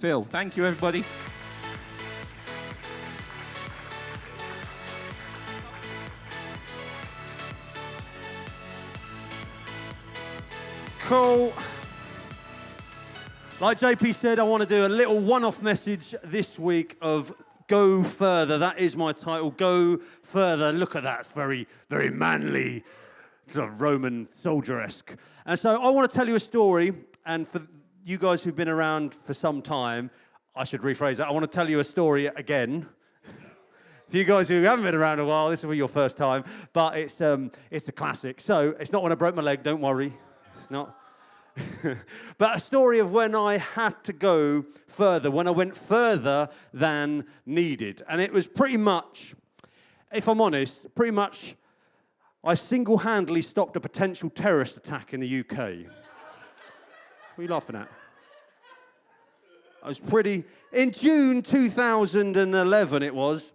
Phil. Thank you, everybody. Cool. Like JP said, I want to do a little one-off message this week of Go Further. That is my title, Go Further. Look at that, it's very, very manly, sort of Roman soldier-esque. And so I want to tell you a story, and for you guys who've been around for some time, I should rephrase that. I want to tell you a story again. For you guys who haven't been around a while, this will be your first time, but it's a classic. So it's not when I broke my leg, don't worry. It's not. But a story of when I had to go further, when I went further than needed. And it was pretty much, if I'm honest, pretty much I single-handedly stopped a potential terrorist attack in the UK. What are you laughing at? I was pretty... In June 2011 it was,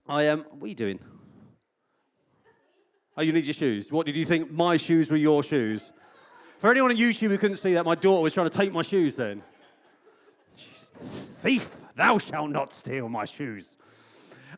what are you doing? Oh, you need your shoes. What, did you think my shoes were your shoes? For anyone on YouTube who couldn't see that, my daughter was trying to take my shoes then. Thief, thou shalt not steal my shoes.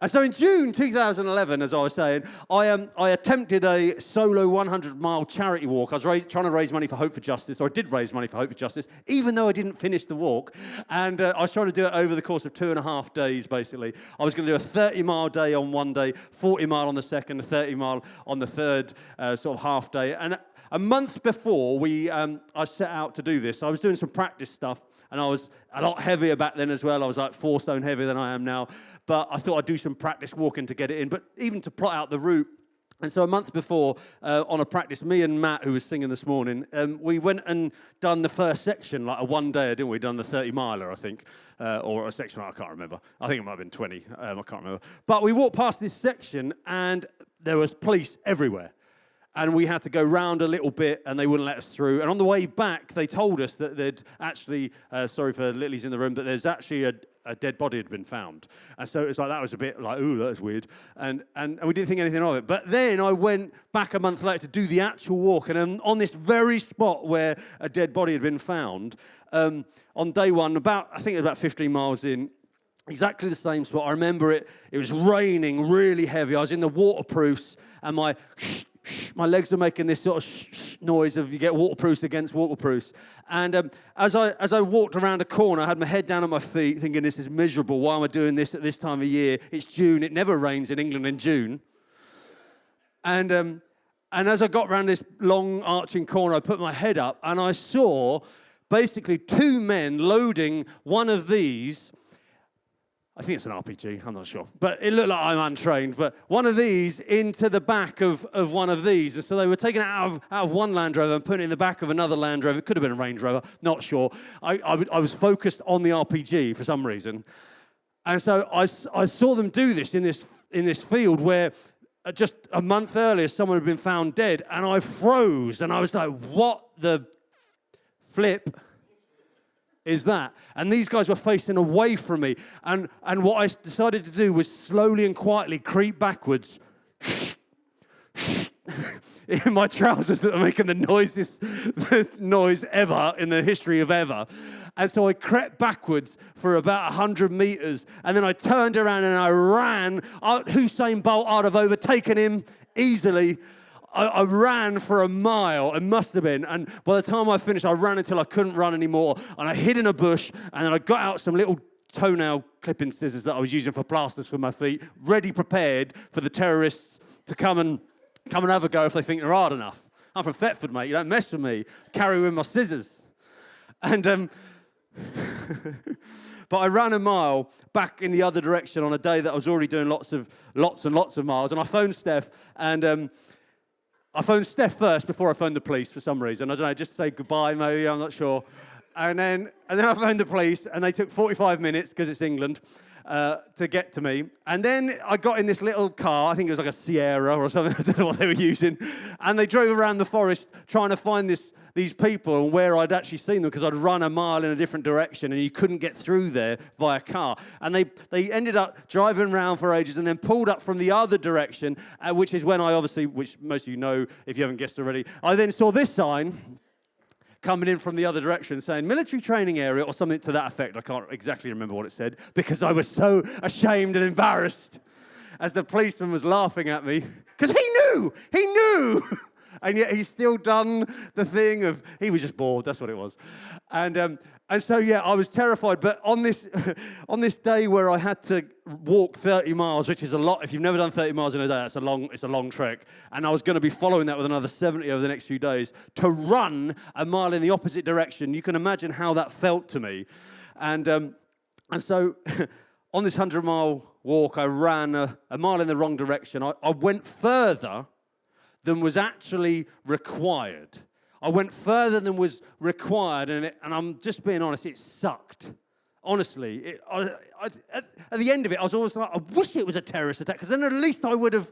And so in June 2011, as I was saying, I attempted a solo 100-mile charity walk. I was trying to raise money for Hope for Justice, or I did raise money for Hope for Justice, even though I didn't finish the walk. And I was trying to do it over the course of 2.5 days, basically. I was going to do a 30-mile day on one day, 40-mile on the second, a 30-mile on the third sort of half day. And a month before I set out to do this, I was doing some practice stuff, and I was a lot heavier back then as well. I was like 4 stone heavier than I am now. But I thought I'd do some practice walking to get it in, but even to plot out the route. And so a month before, on a practice, me and Matt, who was singing this morning, we went and done the first section, like a one-dayer, didn't we? Done the 30-miler, I think, or a section, I can't remember. I think it might have been 20, I can't remember. But we walked past this section, and there was police everywhere. And we had to go round a little bit, and they wouldn't let us through. And on the way back, they told us that they'd actually, sorry for Lily's in the room, but there's actually a dead body had been found. And so it was like, that was a bit like, ooh, that's weird. And we didn't think anything of it. But then I went back a month later to do the actual walk. And on this very spot where a dead body had been found, on day one, I think it was about 15 miles in, exactly the same spot. I remember it was raining really heavy. I was in the waterproofs, and my legs were making this sort of noise of you get waterproofs against waterproofs. And as I walked around a corner, I had my head down on my feet thinking, this is miserable. Why am I doing this at this time of year? It's June. It never rains in England in June. And as I got around this long arching corner, I put my head up, and I saw basically 2 men loading one of these. I think it's an RPG, I'm not sure. But it looked like I'm untrained. But one of these into the back of one of these. And so they were taking it out of one Land Rover and putting it in the back of another Land Rover. It could have been a Range Rover, not sure. I was focused on the RPG for some reason. And so I saw them do this in this field where just a month earlier someone had been found dead. And I froze. And I was like, what the flip is that? And these guys were facing away from me. And what I decided to do was slowly and quietly creep backwards in my trousers that are making the noise ever in the history of ever. And so I crept backwards for about 100 meters. And then I turned around and I ran. Usain Bolt, I'd have overtaken him easily. I ran for a mile, it must have been, and by the time I finished, I ran until I couldn't run anymore, and I hid in a bush, and then I got out some little toenail clipping scissors that I was using for plasters for my feet, ready, prepared for the terrorists to come and have a go if they think they're hard enough. I'm from Thetford, mate, you don't mess with me. Carry with my scissors. And, but I ran a mile back in the other direction on a day that I was already doing lots and lots of miles, and I phoned Steph, and I phoned Steph first before I phoned the police for some reason. I don't know, just to say goodbye maybe, I'm not sure. And then I phoned the police, and they took 45 minutes, because it's England, to get to me. And then I got in this little car, I think it was like a Sierra or something, I don't know what they were using, and they drove around the forest trying to find these people and where I'd actually seen them, because I'd run a mile in a different direction and you couldn't get through there via car. And they ended up driving around for ages and then pulled up from the other direction, which is when I obviously, which most of you know if you haven't guessed already, I then saw this sign, coming in from the other direction saying, military training area or something to that effect. I can't exactly remember what it said because I was so ashamed and embarrassed as the policeman was laughing at me because he knew. And yet he's still done the thing of, he was just bored, that's what it was. And so, yeah, I was terrified. But on this day where I had to walk 30 miles, which is a lot, if you've never done 30 miles in a day, it's a long trek. And I was going to be following that with another 70 over the next few days. To run a mile in the opposite direction, you can imagine how that felt to me. And so on this 100-mile walk, I ran a mile in the wrong direction. I went further than was actually required. I went further than was required, and I'm just being honest, it sucked. Honestly, at the end of it, I was always like, I wish it was a terrorist attack, because then at least I would have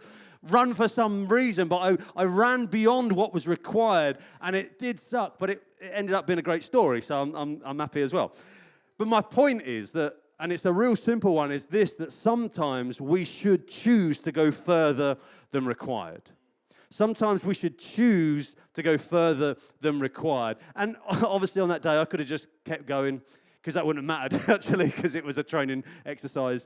run for some reason, but I ran beyond what was required, and it did suck, but it ended up being a great story, so I'm happy as well. But my point is that, and it's a real simple one, is this, that sometimes we should choose to go further than required. Sometimes we should choose to go further than required. And obviously on that day, I could have just kept going because that wouldn't have mattered, actually, because it was a training exercise.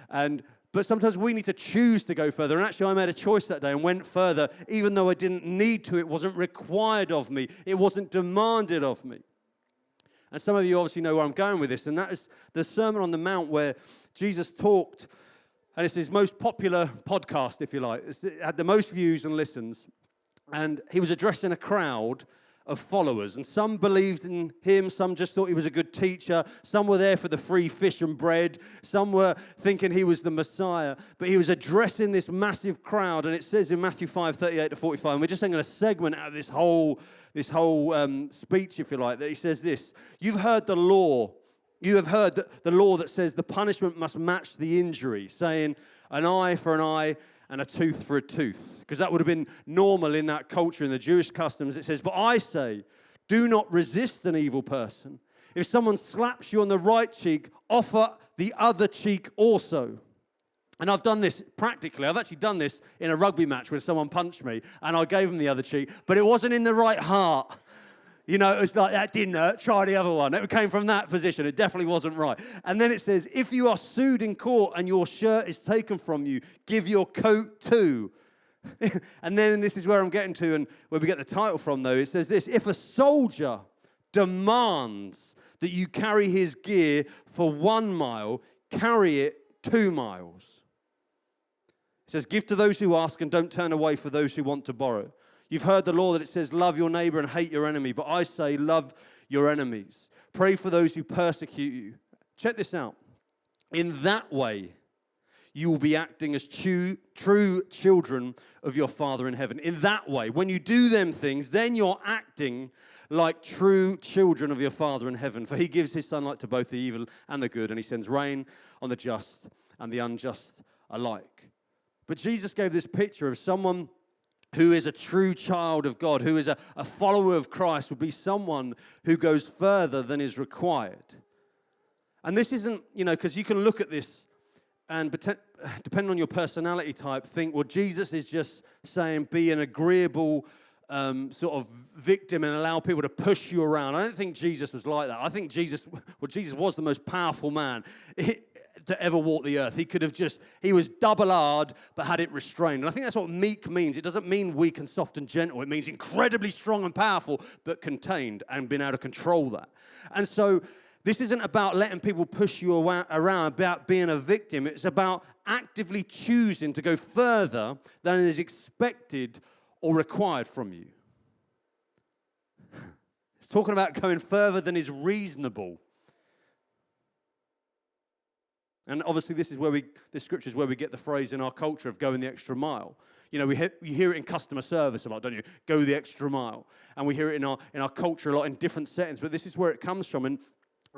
But sometimes we need to choose to go further. And actually, I made a choice that day and went further, even though I didn't need to. It wasn't required of me. It wasn't demanded of me. And some of you obviously know where I'm going with this, and that is the Sermon on the Mount where Jesus talked. And it's his most popular podcast, if you like. It had the most views and listens. And he was addressing a crowd of followers. And some believed in him. Some just thought he was a good teacher. Some were there for the free fish and bread. Some were thinking he was the Messiah. But he was addressing this massive crowd. And it says in Matthew 5:38-45, and we're just taking a segment out of this whole speech, if you like, that he says this: you've heard the law. You have heard the law that says the punishment must match the injury, saying an eye for an eye and a tooth for a tooth, because that would have been normal in that culture, in the Jewish customs. It says, but I say, do not resist an evil person. If someone slaps you on the right cheek, offer the other cheek also. And I've done this practically. I've actually done this in a rugby match where someone punched me, and I gave them the other cheek, but it wasn't in the right heart. You know, it was like, that didn't hurt, try the other one. It came from that position. It definitely wasn't right. And then it says, if you are sued in court and your shirt is taken from you, give your coat too. And then this is where I'm getting to, and where we get the title from, though. It says this: if a soldier demands that you carry his gear for 1 mile, carry it 2 miles. It says, give to those who ask and don't turn away for those who want to borrow. You've heard the law that it says, love your neighbor and hate your enemy. But I say, love your enemies. Pray for those who persecute you. Check this out. In that way, you will be acting as true children of your Father in heaven. In that way, when you do them things, then you're acting like true children of your Father in heaven. For he gives his sunlight to both the evil and the good, and he sends rain on the just and the unjust alike. But Jesus gave this picture of someone who is a true child of God, who is a follower of Christ, would be someone who goes further than is required. And this isn't, because you can look at this and depending on your personality type, think, well, Jesus is just saying be an agreeable sort of victim and allow people to push you around. I don't think Jesus was like that. I think Jesus was the most powerful man to ever walk the earth. He was double-hard, but had it restrained. And I think that's what meek means. It doesn't mean weak and soft and gentle. It means incredibly strong and powerful, but contained and being able to control that. And so this isn't about letting people push you around, about being a victim. It's about actively choosing to go further than is expected or required from you. It's talking about going further than is reasonable. And obviously, this scripture is where we get the phrase in our culture of going the extra mile. You hear it in customer service a lot, don't you? Go the extra mile. And we hear it in our culture a lot in different settings. But this is where it comes from. And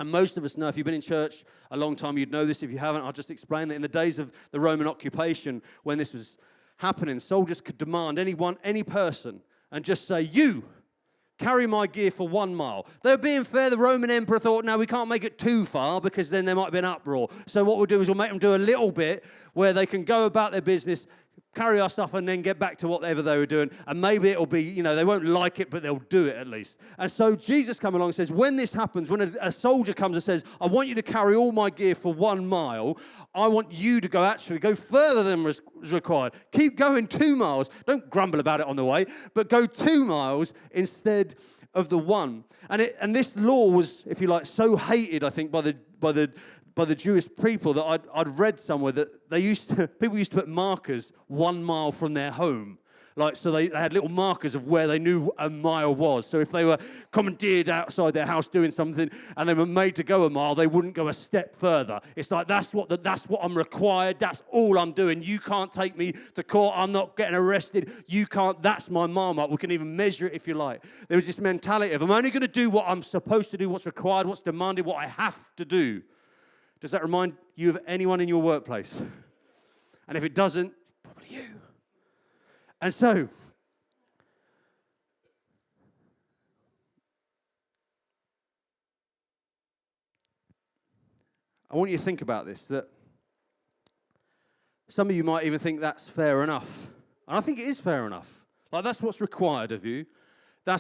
most of us know, if you've been in church a long time, you'd know this. If you haven't, I'll just explain that in the days of the Roman occupation, when this was happening, soldiers could demand any person, and just say, you carry my gear for 1 mile. They were being fair. The Roman emperor thought, no, we can't make it too far because then there might be an uproar. So what we'll do is we'll make them do a little bit where they can go about their business, carry our stuff and then get back to whatever they were doing. And maybe it'll be, they won't like it, but they'll do it at least. And so Jesus comes along and says, when this happens, when a soldier comes and says, I want you to carry all my gear for 1 mile, I want you to go further than was required. Keep going 2 miles. Don't grumble about it on the way, but go 2 miles instead of the 1. And this law was, if you like, so hated, I think, by the Jewish people that I'd read somewhere that people used to put markers 1 mile from their home. So they had little markers of where they knew a mile was. So if they were commandeered outside their house doing something and they were made to go a mile, they wouldn't go a step further. It's like, that's what I'm required. That's all I'm doing. You can't take me to court. I'm not getting arrested. You can't. That's my mile mark. We can even measure it if you like. There was this mentality of, I'm only going to do what I'm supposed to do, what's required, what's demanded, what I have to do. Does that remind you of anyone in your workplace? And if it doesn't, it's probably you. And so, I want you to think about this, that some of you might even think that's fair enough. And I think it is fair enough. That's what's required of you. And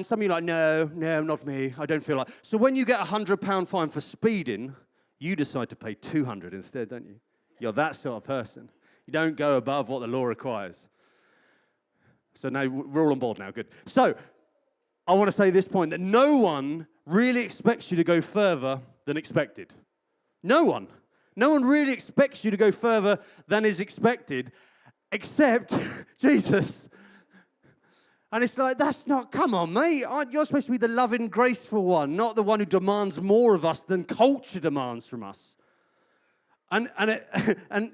some of you are like, no, not me. I don't feel like. So when you get a £100 fine for speeding, you decide to pay 200 instead, don't you? You're that sort of person. You don't go above what the law requires. So now we're all on board now, good. So I want to say this point, that no one really expects you to go further than expected. No one. No one really expects you to go further than is expected, except Jesus. And it's like, come on, mate. You're supposed to be the loving, graceful one, not the one who demands more of us than culture demands from us. And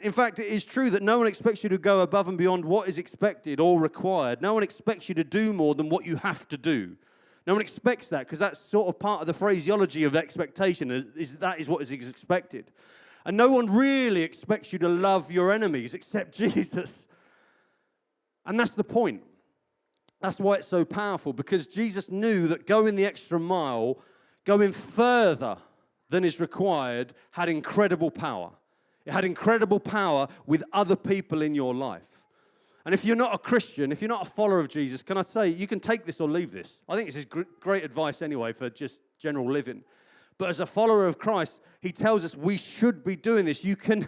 in fact, it is true that no one expects you to go above and beyond what is expected or required. No one expects you to do more than what you have to do. No one expects that, because that's sort of part of the phraseology of expectation, that is what is expected. And no one really expects you to love your enemies except Jesus. And that's the point. That's why it's so powerful, because Jesus knew that going the extra mile, going further than is required, had incredible power. It had incredible power with other people in your life. And if you're not a Christian, if you're not a follower of Jesus, can I say, you can take this or leave this. I think this is great advice anyway for just general living. But as a follower of Christ, he tells us we should be doing this. You can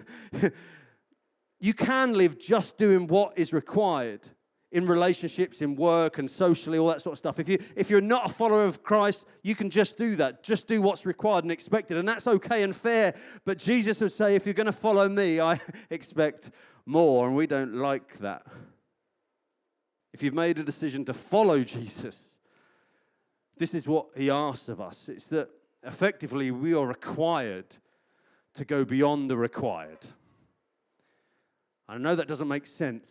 live just doing what is required in relationships, in work, and socially, all that sort of stuff. If you're not a follower of Christ, you can just do that. Just do what's required and expected, and that's okay and fair. But Jesus would say, if you're going to follow me, I expect more, and we don't like that. If you've made a decision to follow Jesus, this is what he asks of us. It's that effectively we are required to go beyond the required. I know that doesn't make sense.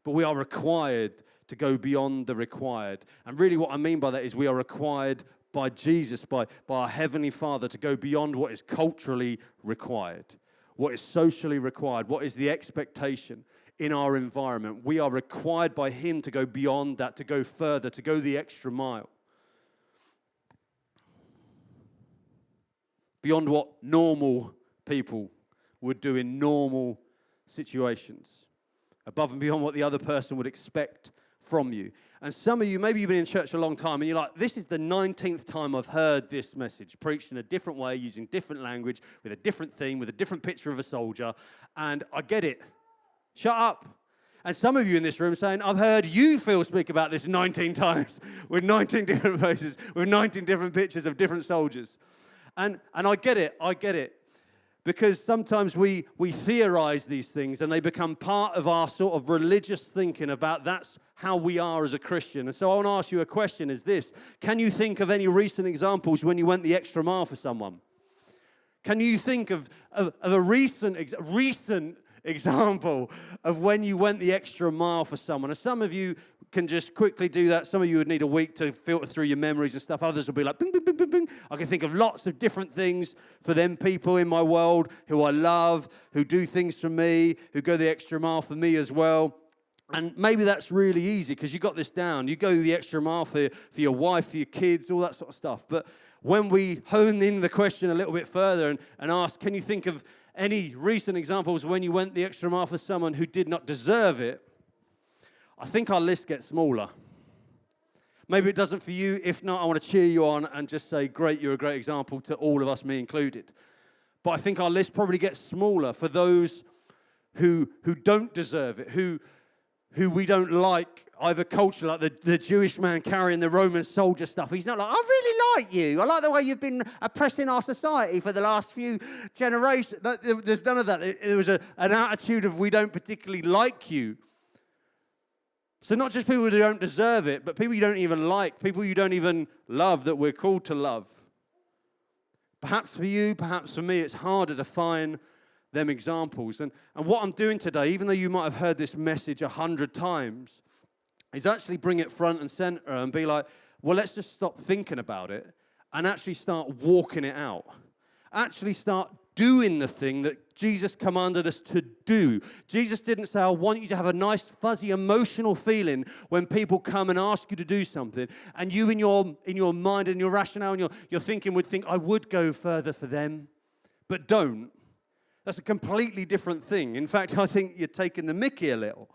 But we are required to go beyond the required. And really what I mean by that is we are required by Jesus, by our Heavenly Father, to go beyond what is culturally required, what is socially required, what is the expectation in our environment. We are required by him to go beyond that, to go further, to go the extra mile. Beyond what normal people would do in normal situations. Above and beyond what the other person would expect from you. And some of you, maybe you've been in church a long time, and you're like, this is the 19th time I've heard this message, preached in a different way, using different language, with a different theme, with a different picture of a soldier, and I get it. Shut up. And some of you in this room saying, I've heard you, Phil, speak about this 19 times, with 19 different faces, with 19 different pictures of different soldiers. And I get it. Because sometimes we theorize these things and they become part of our sort of religious thinking about that's how we are as a Christian. And so I want to ask you a question is this. Can you think of any recent examples when you went the extra mile for someone? Can you think of a recent example of when you went the extra mile for someone? And some of you can just quickly do that. Some of you would need a week to filter through your memories and stuff. Others will be like, bing, bing, bing, bing, bing. I can think of lots of different things for them people in my world who I love, who do things for me, who go the extra mile for me as well. And maybe that's really easy because you got this down. You go the extra mile for your wife, for your kids, all that sort of stuff. But when we hone in the question a little bit further and ask, can you think of any recent examples when you went the extra mile for someone who did not deserve it? I think our list gets smaller. Maybe it doesn't for you. If not, I want to cheer you on and just say, great, you're a great example to all of us, me included. But I think our list probably gets smaller for those who don't deserve it, who we don't like, either culture, like the Jewish man carrying the Roman soldier stuff. He's not like, I really like you. I like the way you've been oppressing our society for the last few generations. There's none of that. There was an attitude of, we don't particularly like you. So not just people who don't deserve it, but people you don't even like, people you don't even love that we're called to love. Perhaps for you, perhaps for me, it's harder to find them examples. And what I'm doing today, even though you might have heard this message 100 times, is actually bring it front and center and be like, well, let's just stop thinking about it and actually start walking it out. Actually start doing the thing that Jesus commanded us to do. Jesus didn't say, I want you to have a nice, fuzzy, emotional feeling when people come and ask you to do something, and you in your mind and your rationale and your thinking would think, I would go further for them, but don't. That's a completely different thing. In fact, I think you're taking the mickey a little.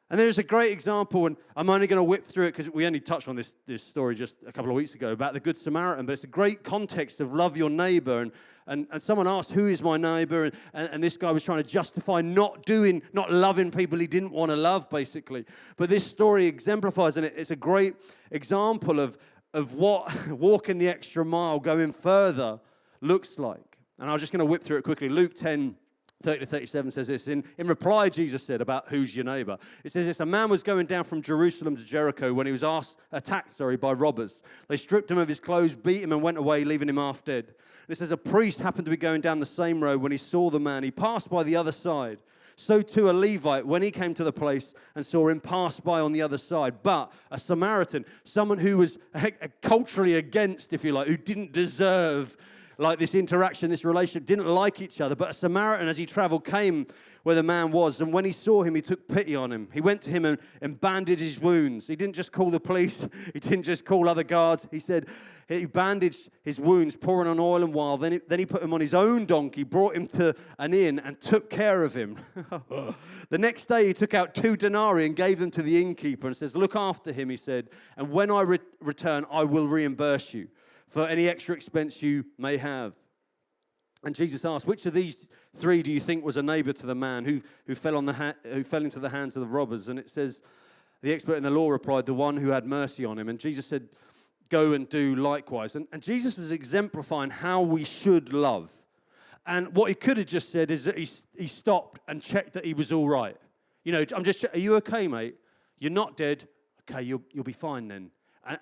And there's a great example, and I'm only going to whip through it because we only touched on this story just a couple of weeks ago about the Good Samaritan, but it's a great context of love your neighbor. And someone asked, who is my neighbor? And this guy was trying to justify not loving people he didn't want to love, basically. But this story exemplifies, and it's a great example of what walking the extra mile, going further, looks like. And I'm just going to whip through it quickly. Luke 10:30-37 says this. In reply, Jesus said about who's your neighbor. It says this: a man was going down from Jerusalem to Jericho when he was attacked by robbers. They stripped him of his clothes, beat him, and went away, leaving him half dead. It says a priest happened to be going down the same road when he saw the man. He passed by the other side. So too a Levite, when he came to the place and saw him, passed by on the other side. But a Samaritan, someone who was culturally against, if you like, who didn't deserve like this interaction, this relationship, didn't like each other. But a Samaritan, as he traveled, came where the man was. And when he saw him, he took pity on him. He went to him and bandaged his wounds. He didn't just call the police. He didn't just call other guards. He said he bandaged his wounds, pouring on oil and wine. Then he put him on his own donkey, brought him to an inn, and took care of him. The next day, he took out 2 denarii and gave them to the innkeeper and says, look after him, he said, and when I return, I will reimburse you for any extra expense you may have. And Jesus asked, which of these 3 do you think was a neighbor to the man who fell into the hands of the robbers? And it says, the expert in the law replied, the one who had mercy on him. And Jesus said, go and do likewise. And Jesus was exemplifying how we should love. And what he could have just said is that he stopped and checked that he was all right. You know, are you okay, mate? You're not dead. Okay, you'll be fine then.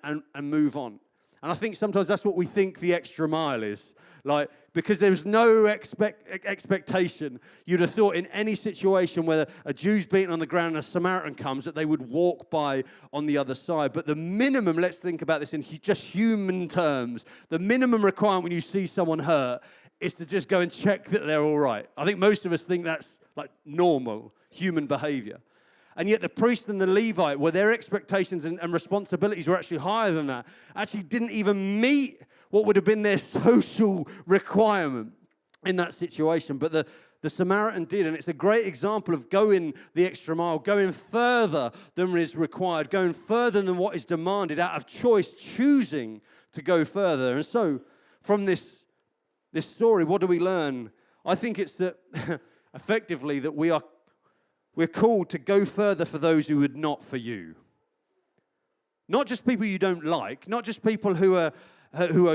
And move on. And I think sometimes that's what we think the extra mile is. Like, because there's no expectation, you'd have thought in any situation where a Jew's beaten on the ground and a Samaritan comes, that they would walk by on the other side. But the minimum, let's think about this in just human terms, the minimum requirement when you see someone hurt is to just go and check that they're all right. I think most of us think that's like normal human behavior. And yet the priest and the Levite, where their expectations and responsibilities were actually higher than that, actually didn't even meet what would have been their social requirement in that situation. But the Samaritan did, and it's a great example of going the extra mile, going further than is required, going further than what is demanded out of choice, choosing to go further. And so from this story, what do we learn? I think it's that effectively that we're called to go further for those who would not for you. Not just people you don't like, not just people who are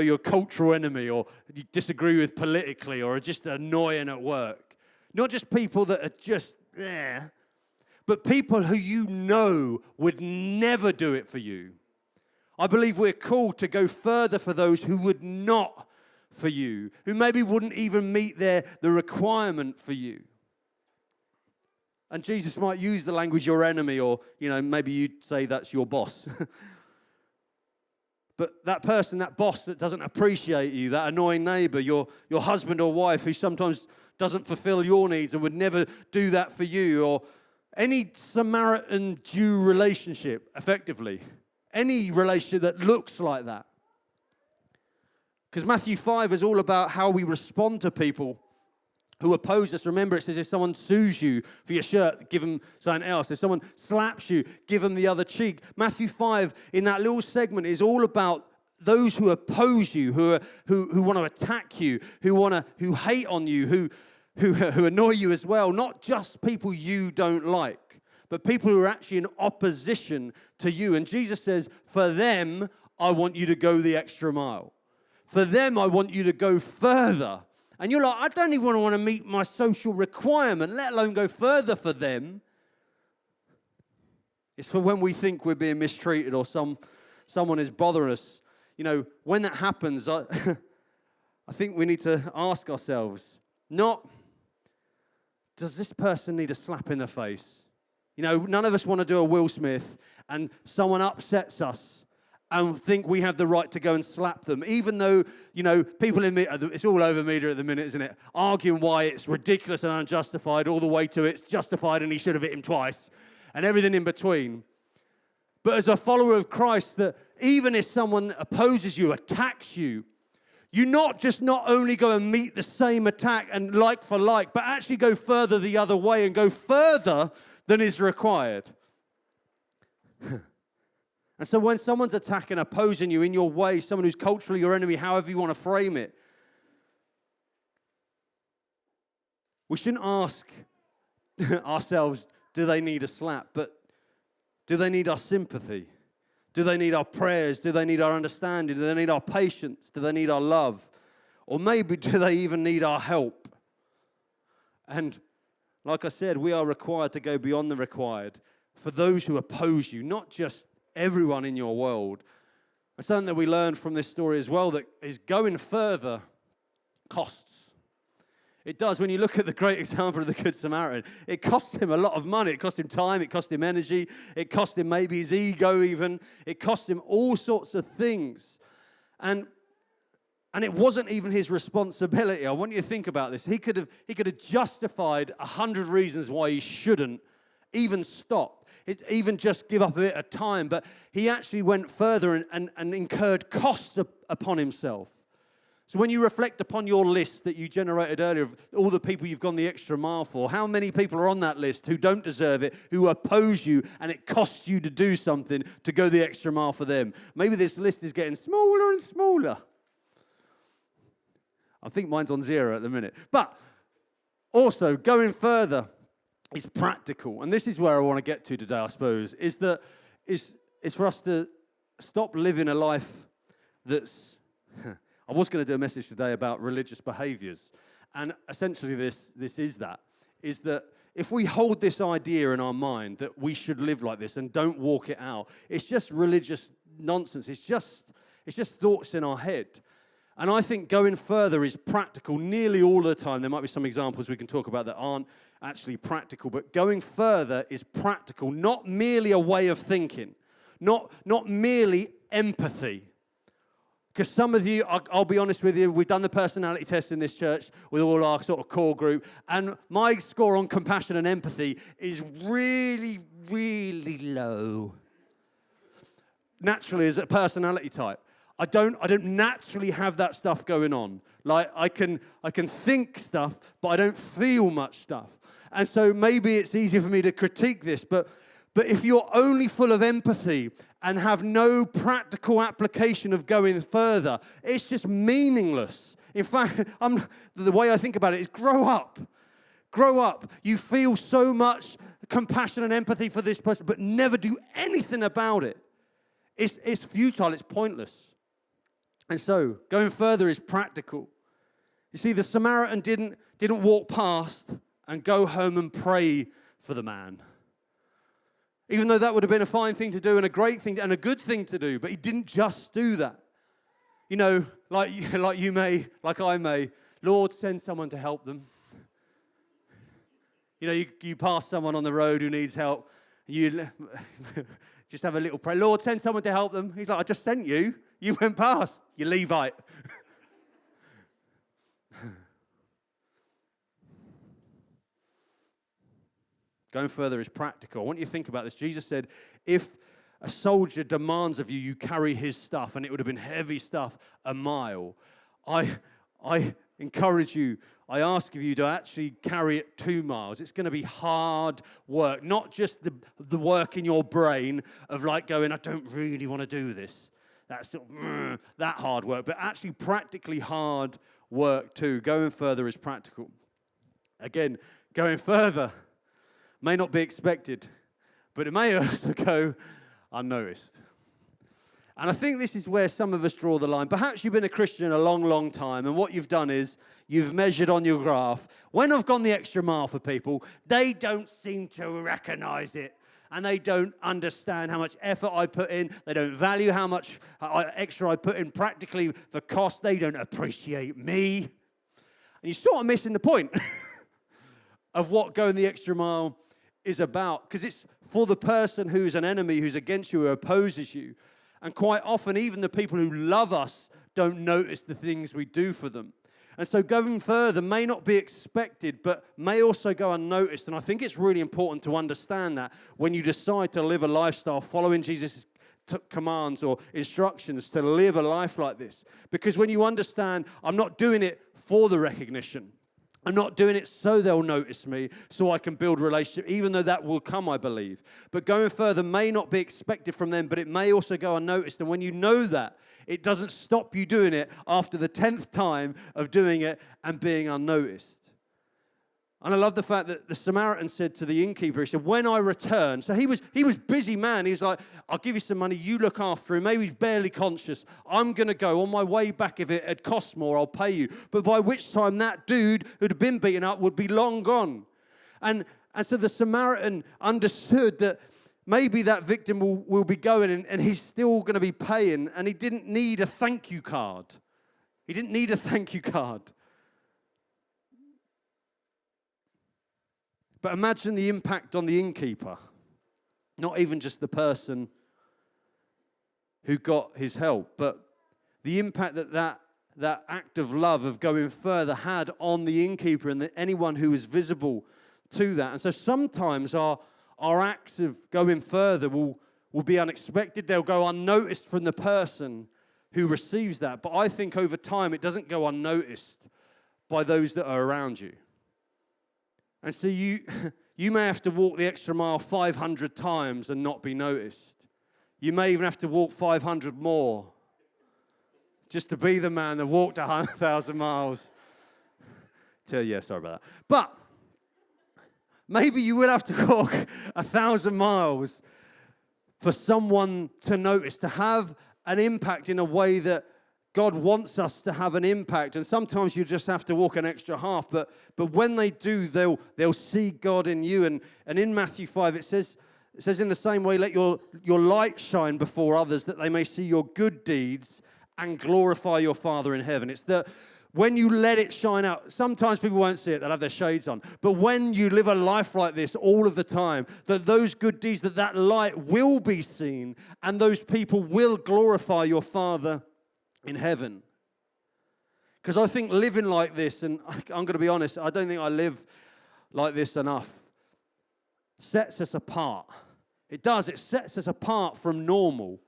your cultural enemy or you disagree with politically or are just annoying at work. Not just people that are just there, but people who you know would never do it for you. I believe we're called to go further for those who would not for you, who maybe wouldn't even meet the requirement for you. And Jesus might use the language your enemy, or, you know, maybe you'd say that's your boss. But that person, that boss that doesn't appreciate you, that annoying neighbor, your husband or wife who sometimes doesn't fulfill your needs and would never do that for you, or any Samaritan-Jew relationship, effectively, any relationship that looks like that. Because Matthew 5 is all about how we respond to people who oppose us. Remember, it says if someone sues you for your shirt, give them something else. If someone slaps you, give them the other cheek. Matthew 5, in that little segment, is all about those who oppose you, who want to attack you, who hate on you, who annoy you as well. Not just people you don't like, but people who are actually in opposition to you. And Jesus says, for them, I want you to go the extra mile. For them, I want you to go further. And you're like, I don't even want to meet my social requirement, let alone go further for them. It's for when we think we're being mistreated or someone is bothering us. You know, when that happens, I think we need to ask ourselves, not, does this person need a slap in the face? You know, none of us want to do a Will Smith and someone upsets us and think we have the right to go and slap them, even though, you know, people in media, it's all over media at the minute, isn't it? Arguing why it's ridiculous and unjustified, all the way to it's justified and he should have hit him twice, and everything in between. But as a follower of Christ, that even if someone opposes you, attacks you, you not only go and meet the same attack and like for like, but actually go further the other way and go further than is required. And so when someone's attacking, opposing you in your way, someone who's culturally your enemy, however you want to frame it, we shouldn't ask ourselves, do they need a slap? But do they need our sympathy? Do they need our prayers? Do they need our understanding? Do they need our patience? Do they need our love? Or maybe do they even need our help? And like I said, we are required to go beyond the required for those who oppose you, not just everyone in your world. And something that we learn from this story as well, that is going further costs. It does. When you look at the great example of the Good Samaritan, it cost him a lot of money. It cost him time. It cost him energy. It cost him maybe his ego even. It cost him all sorts of things. And it wasn't even his responsibility. I want you to think about this. He could have justified 100 reasons why he shouldn't even stop. Even just give up a bit of time. But he actually went further and incurred costs upon himself. So when you reflect upon your list that you generated earlier of all the people you've gone the extra mile for, how many people are on that list who don't deserve it, who oppose you, and it costs you to do something to go the extra mile for them? Maybe this list is getting smaller and smaller. I think mine's on 0 at the minute. But also, going further is practical. And this is where I want to get to today, I suppose, is for us to stop living a life that's... I was going to do a message today about religious behaviors. And essentially this is that if we hold this idea in our mind that we should live like this and don't walk it out, it's just religious nonsense. It's just thoughts in our head. And I think going further is practical nearly all the time. There might be some examples we can talk about that aren't actually practical, but going further is practical, not merely a way of thinking, not merely empathy. Because some of you, I'll be honest with you, we've done the personality test in this church with all our sort of core group, and my score on compassion and empathy is really, really low. Naturally, as a personality type, I don't naturally have that stuff going on. Like I can think stuff, but I don't feel much stuff. And so maybe it's easier for me to critique this, but if you're only full of empathy and have no practical application of going further, it's just meaningless. In fact, the way I think about it is grow up. Grow up. You feel so much compassion and empathy for this person, but never do anything about it. It's futile. It's pointless. And so, going further is practical. You see, the Samaritan didn't walk past and go home and pray for the man. Even though that would have been a fine thing to do and a great thing and a good thing to do, but he didn't just do that. You know, like you may, like I may, Lord, send someone to help them. You know, you pass someone on the road who needs help, you just have a little prayer. Lord, send someone to help them. He's like, I just sent you. You went past. You Levite. Going further is practical. I want you to think about this. Jesus said, if a soldier demands of you, you carry his stuff, and it would have been heavy stuff, a mile. I encourage you, I ask of you to actually carry it 2 miles. It's going to be hard work, not just the work in your brain of like going, I don't really want to do this. That's sort of, that hard work, but actually practically hard work too. Going further is practical. Again, going further may not be expected, but it may also go unnoticed. And I think this is where some of us draw the line. Perhaps you've been a Christian a long, long time, and what you've done is you've measured on your graph. When I've gone the extra mile for people, they don't seem to recognize it, and they don't understand how much effort I put in. They don't value how much extra I put in practically the cost. They don't appreciate me. And you're sort of missing the point of what going the extra mile is about, because it's for the person who's an enemy, who's against you, who opposes you. And quite often, even the people who love us don't notice the things we do for them. And so going further may not be expected, but may also go unnoticed. And I think it's really important to understand that when you decide to live a lifestyle following Jesus' commands or instructions to live a life like this. Because when you understand, I'm not doing it for the recognition. I'm not doing it so they'll notice me, so I can build a relationship, even though that will come, I believe. But going further may not be expected from them, but it may also go unnoticed. And when you know that, it doesn't stop you doing it after the 10th time of doing it and being unnoticed. And I love the fact that the Samaritan said to the innkeeper, he said, when I return, so he was busy man. He's like, I'll give you some money, you look after him. Maybe he's barely conscious. I'm going to go. On my way back, if it had cost more, I'll pay you. But by which time that dude who'd been beaten up would be long gone. And so the Samaritan understood that maybe that victim will be going and he's still going to be paying. And he didn't need a thank you card. He didn't need a thank you card. But imagine the impact on the innkeeper, not even just the person who got his help, but the impact that act of love, of going further, had on the innkeeper and anyone who was visible to that. And so sometimes our acts of going further will be unexpected. They'll go unnoticed from the person who receives that. But I think over time it doesn't go unnoticed by those that are around you. And so you may have to walk the extra mile 500 times and not be noticed. You may even have to walk 500 more just to be the man that walked 100,000 miles. Sorry about that. But maybe you will have to walk 1,000 miles for someone to notice, to have an impact in a way that God wants us to have an impact, and sometimes you just have to walk an extra half, but when they do, they'll see God in you. And in Matthew 5, it says in the same way, let your light shine before others, that they may see your good deeds and glorify your Father in heaven. It's that when you let it shine out, sometimes people won't see it, they'll have their shades on, but when you live a life like this all of the time, that those good deeds, that light will be seen, and those people will glorify your Father in heaven. Because I think living like this, and I'm going to be honest, I don't think I live like this enough, sets us apart. It does. It sets us apart from normal.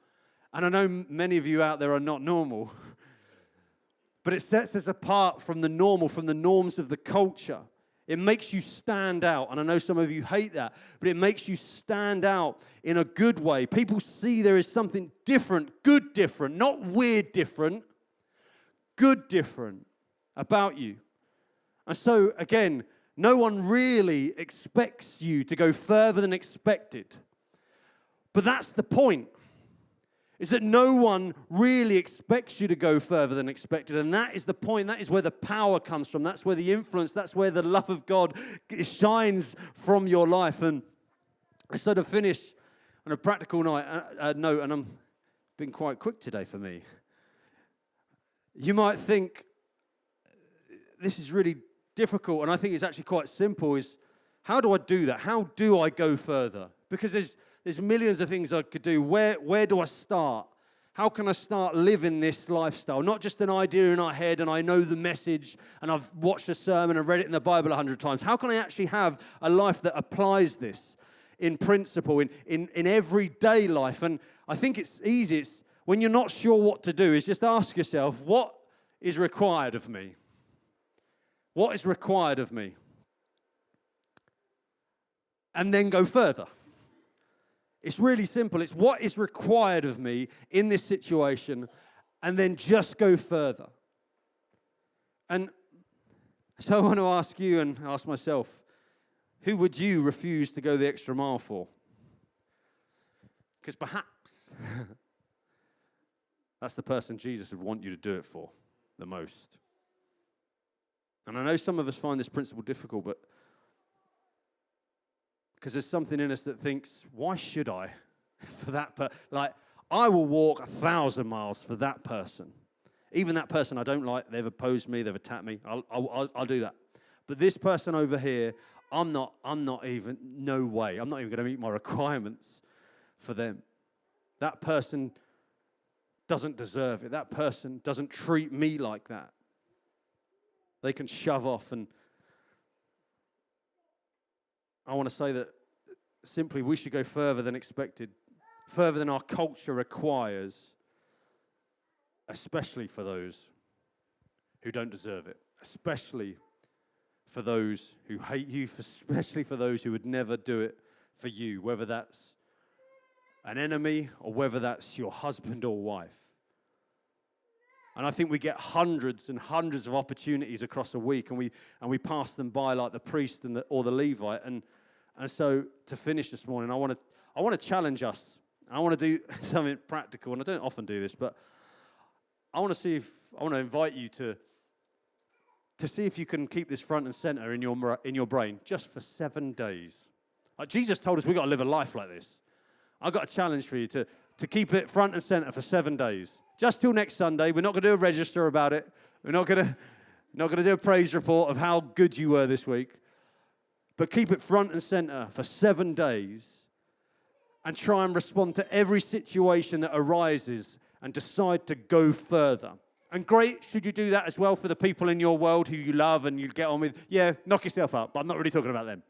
And I know many of you out there are not normal. But it sets us apart from the normal, from the norms of the culture. It makes you stand out. And I know some of you hate that, but it makes you stand out in a good way. People see there is something different, good different, not weird different, good different about you. And so, again, no one really expects you to go further than expected. But that's the point. Is that no one really expects you to go further than expected. And that is the point. That is where the power comes from. That's where the influence, that's where the love of God shines from your life. And so to finish on a practical note, and I'm being quite quick today for me. You might think, this is really difficult, and I think it's actually quite simple, is how do I do that? How do I go further? Because there's millions of things I could do. Where do I start? How can I start living this lifestyle? Not just an idea in our head and I know the message and I've watched a sermon and read it in the Bible 100 times. How can I actually have a life that applies this in principle, in everyday life? And I think it's easy. It's when you're not sure what to do, is just ask yourself, what is required of me? What is required of me? And then go further. It's really simple. It's what is required of me in this situation, and then just go further. And so I want to ask you and ask myself, who would you refuse to go the extra mile for? Because perhaps that's the person Jesus would want you to do it for the most. And I know some of us find this principle difficult, but because there's something in us that thinks, why should I for that I will walk 1,000 miles for that person. Even that person I don't like, they've opposed me, they've attacked me, I'll do that. But this person over here, I'm not even, no way. I'm not even going to meet my requirements for them. That person doesn't deserve it. That person doesn't treat me like that. They can shove off. And I want to say that simply we should go further than expected, further than our culture requires, especially for those who don't deserve it, especially for those who hate you, especially for those who would never do it for you, whether that's an enemy or whether that's your husband or wife. And I think we get hundreds and hundreds of opportunities across a week, and we pass them by like the priest or the Levite. And so to finish this morning, I want to challenge us. I want to do something practical, and I don't often do this, but I want to invite you to see if you can keep this front and center in your brain just for 7 days. Like Jesus told us, we've got to live a life like this. I've got a challenge for you to keep it front and center for 7 days. Just till next Sunday. We're not going to do a register about it. We're not going to do a praise report of how good you were this week. But keep it front and center for 7 days and try and respond to every situation that arises and decide to go further. And great, should you do that as well for the people in your world who you love and you get on with? Yeah, knock yourself up, but I'm not really talking about them.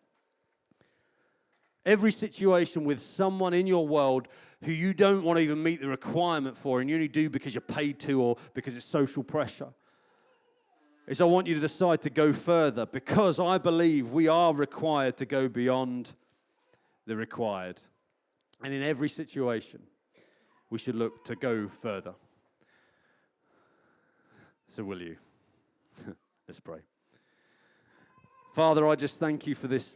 Every situation with someone in your world who you don't want to even meet the requirement for, and you only do because you're paid to or because it's social pressure, is I want you to decide to go further, because I believe we are required to go beyond the required. And in every situation, we should look to go further. So will you? Let's pray. Father, I just thank you for this